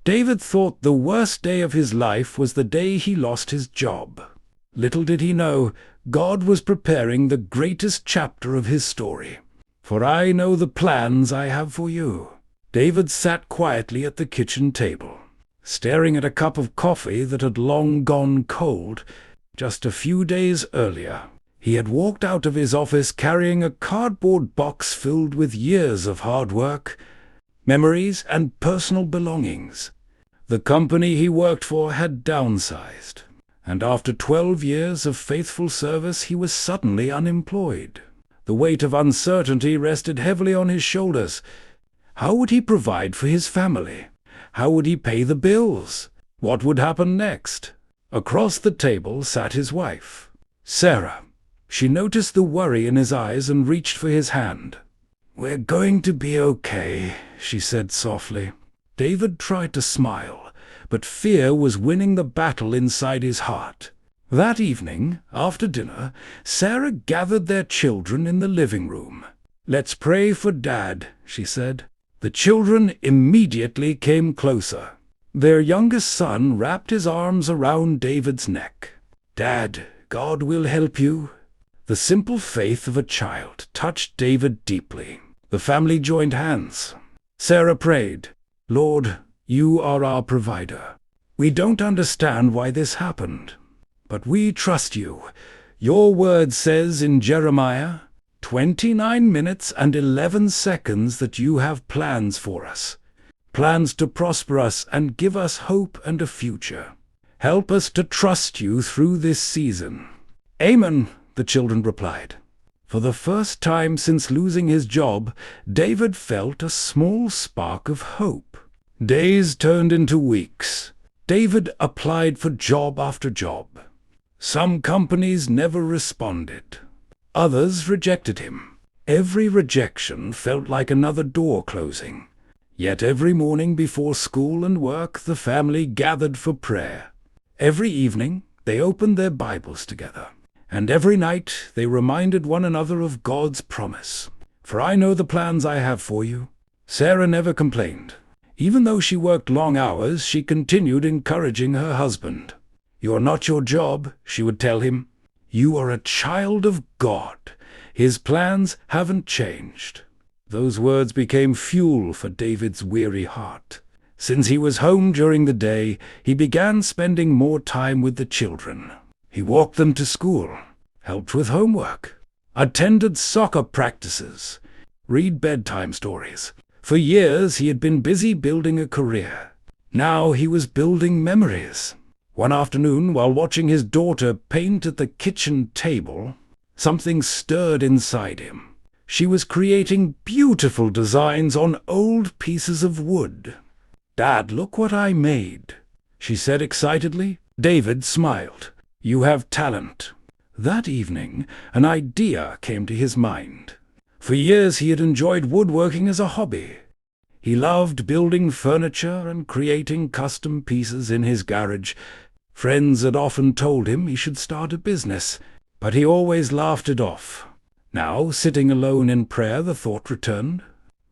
David thought the worst day of his life was the day he lost his job. Little did he know, God was preparing the greatest chapter of his story. "For I know the plans I have for you." David sat quietly at the kitchen table, staring at a cup of coffee that had long gone cold. Just a few days earlier, he had walked out of his office carrying a cardboard box filled with years of hard work, memories, and personal belongings. The company he worked for had downsized, and after 12 years of faithful service, he was suddenly unemployed. The weight of uncertainty rested heavily on his shoulders. How would he provide for his family? How would he pay the bills? What would happen next? Across the table sat his wife, Sarah. She noticed the worry in his eyes and reached for his hand. "We're going to be okay," she said softly. David tried to smile, but fear was winning the battle inside his heart. That evening, after dinner, Sarah gathered their children in the living room. "Let's pray for Dad," she said. The children immediately came closer. Their youngest son wrapped his arms around David's neck. "Dad, God will help you." The simple faith of a child touched David deeply. The family joined hands. Sarah prayed, "Lord, you are our provider. We don't understand why this happened, but we trust you. Your word says in Jeremiah 29 minutes and 11 seconds that you have plans for us, plans to prosper us and give us hope and a future. Help us to trust you through this season." "Amen," the children replied. For the first time since losing his job, David felt a small spark of hope. Days turned into weeks. David applied for job after job. Some companies never responded. Others rejected him. Every rejection felt like another door closing. Yet every morning before school and work, the family gathered for prayer. Every evening, they opened their Bibles together. And every night they reminded one another of God's promise. "For I know the plans I have for you." Sarah never complained. Even though she worked long hours, she continued encouraging her husband. "You're not your job," she would tell him. "You are a child of God. His plans haven't changed." Those words became fuel for David's weary heart. Since he was home during the day, he began spending more time with the children. He walked them to school, helped with homework, attended soccer practices, read bedtime stories. For years he had been busy building a career. Now he was building memories. One afternoon, while watching his daughter paint at the kitchen table, something stirred inside him. She was creating beautiful designs on old pieces of wood. "Dad, look what I made," she said excitedly. David smiled. "You have talent." That evening, an idea came to his mind. For years he had enjoyed woodworking as a hobby. He loved building furniture and creating custom pieces in his garage. Friends had often told him he should start a business, but he always laughed it off. Now, sitting alone in prayer, the thought returned.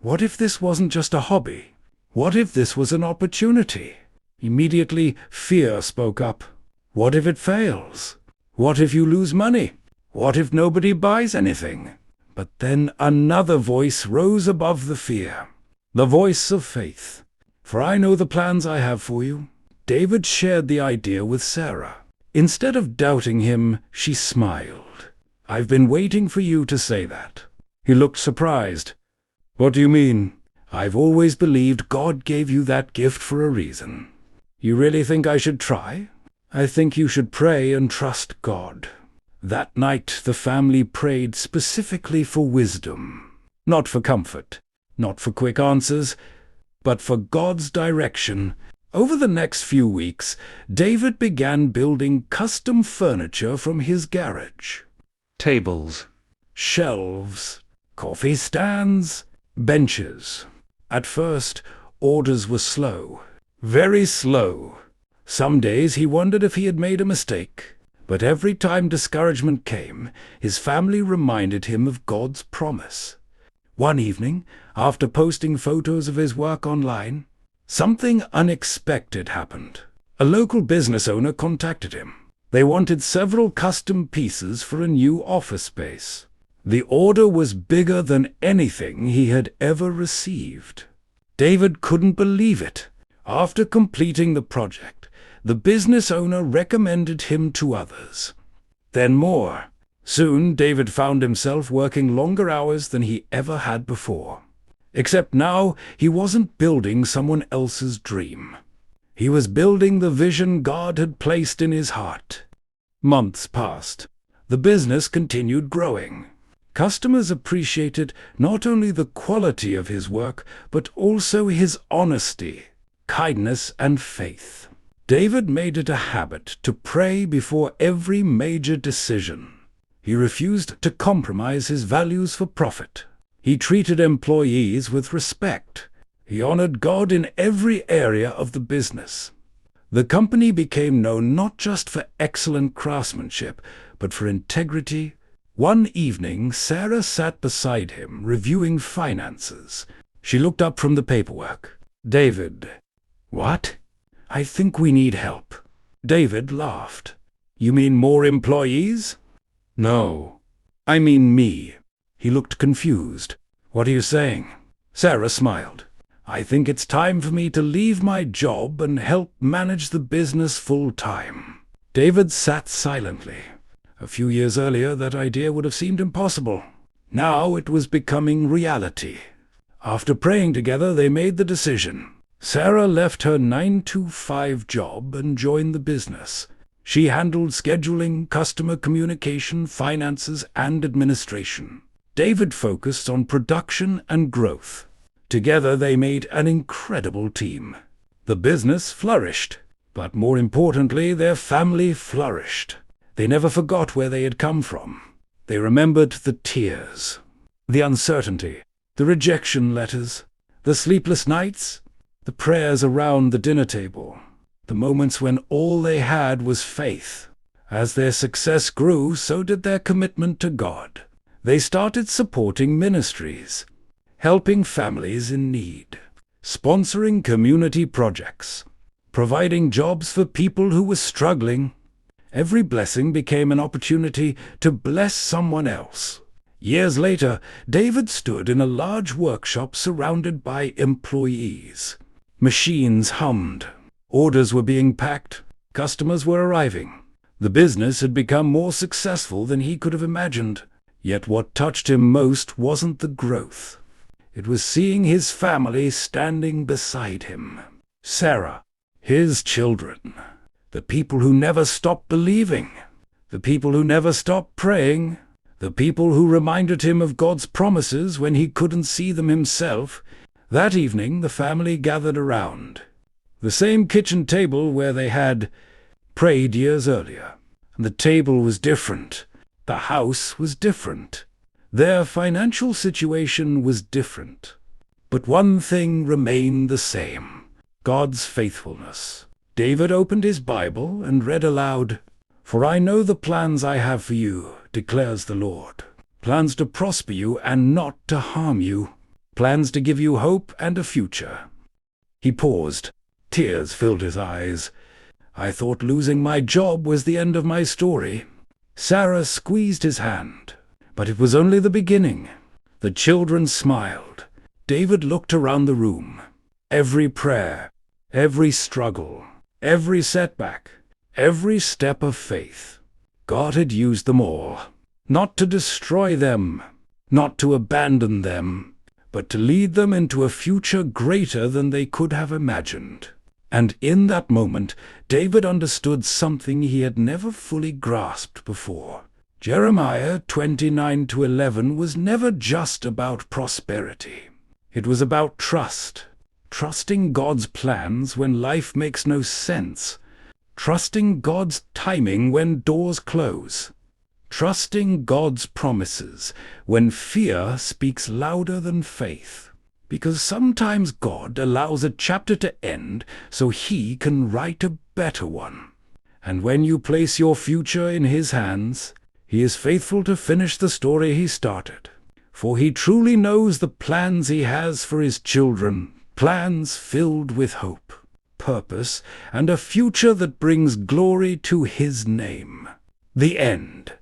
What if this wasn't just a hobby? What if this was an opportunity? Immediately, fear spoke up. What if it fails? What if you lose money? What if nobody buys anything? But then another voice rose above the fear. The voice of faith. "For I know the plans I have for you." David shared the idea with Sarah. Instead of doubting him, she smiled. "I've been waiting for you to say that." He looked surprised. "What do you mean?" "I've always believed God gave you that gift for a reason." "You really think I should try?" "I think you should pray and trust God." That night the family prayed specifically for wisdom. Not for comfort, not for quick answers, but for God's direction. Over the next few weeks, David began building custom furniture from his garage. Tables, shelves, coffee stands, benches. At first, orders were slow, very slow. Some days he wondered if he had made a mistake, but every time discouragement came, his family reminded him of God's promise. One evening, after posting photos of his work online, something unexpected happened. A local business owner contacted him. They wanted several custom pieces for a new office space. The order was bigger than anything he had ever received. David couldn't believe it. After completing the project, the business owner recommended him to others. Then more. Soon, David found himself working longer hours than he ever had before. Except now, he wasn't building someone else's dream. He was building the vision God had placed in his heart. Months passed. The business continued growing. Customers appreciated not only the quality of his work, but also his honesty, kindness, and faith. David made it a habit to pray before every major decision. He refused to compromise his values for profit. He treated employees with respect. He honored God in every area of the business. The company became known not just for excellent craftsmanship, but for integrity. One evening, Sarah sat beside him, reviewing finances. She looked up from the paperwork. "David." "What?" "I think we need help." David laughed. "You mean more employees?" "No, I mean me." He looked confused. "What are you saying?" Sarah smiled. "I think it's time for me to leave my job and help manage the business full-time." David sat silently. A few years earlier, that idea would have seemed impossible. Now it was becoming reality. After praying together, they made the decision. Sarah left her 9-to-5 job and joined the business. She handled scheduling, customer communication, finances, and administration. David focused on production and growth. Together they made an incredible team. The business flourished, but more importantly, their family flourished. They never forgot where they had come from. They remembered the tears, the uncertainty, the rejection letters, the sleepless nights, the prayers around the dinner table, the moments when all they had was faith. As their success grew, so did their commitment to God. They started supporting ministries, helping families in need, sponsoring community projects, providing jobs for people who were struggling. Every blessing became an opportunity to bless someone else. Years later, David stood in a large workshop surrounded by employees. Machines hummed. Orders were being packed. Customers were arriving. The business had become more successful than he could have imagined. Yet what touched him most wasn't the growth. It was seeing his family standing beside him. Sarah, his children, the people who never stopped believing, the people who never stopped praying, the people who reminded him of God's promises when he couldn't see them himself. That evening, the family gathered around the same kitchen table where they had prayed years earlier. And the table was different. The house was different. Their financial situation was different. But one thing remained the same: God's faithfulness. David opened his Bible and read aloud, "For I know the plans I have for you, declares the Lord. Plans to prosper you and not to harm you. Plans to give you hope and a future." He paused. Tears filled his eyes. "I thought losing my job was the end of my story." Sarah squeezed his hand. But it was only the beginning. The children smiled. David looked around the room. Every prayer, every struggle, every setback, every step of faith. God had used them all. Not to destroy them, not to abandon them, but to lead them into a future greater than they could have imagined. And in that moment, David understood something he had never fully grasped before. Jeremiah 29-11 was never just about prosperity. It was about trust. Trusting God's plans when life makes no sense. Trusting God's timing when doors close. Trusting God's promises when fear speaks louder than faith. Because sometimes God allows a chapter to end so He can write a better one. And when you place your future in His hands, He is faithful to finish the story He started. For He truly knows the plans He has for His children. plans filled with hope, purpose, and a future that brings glory to his name. The end.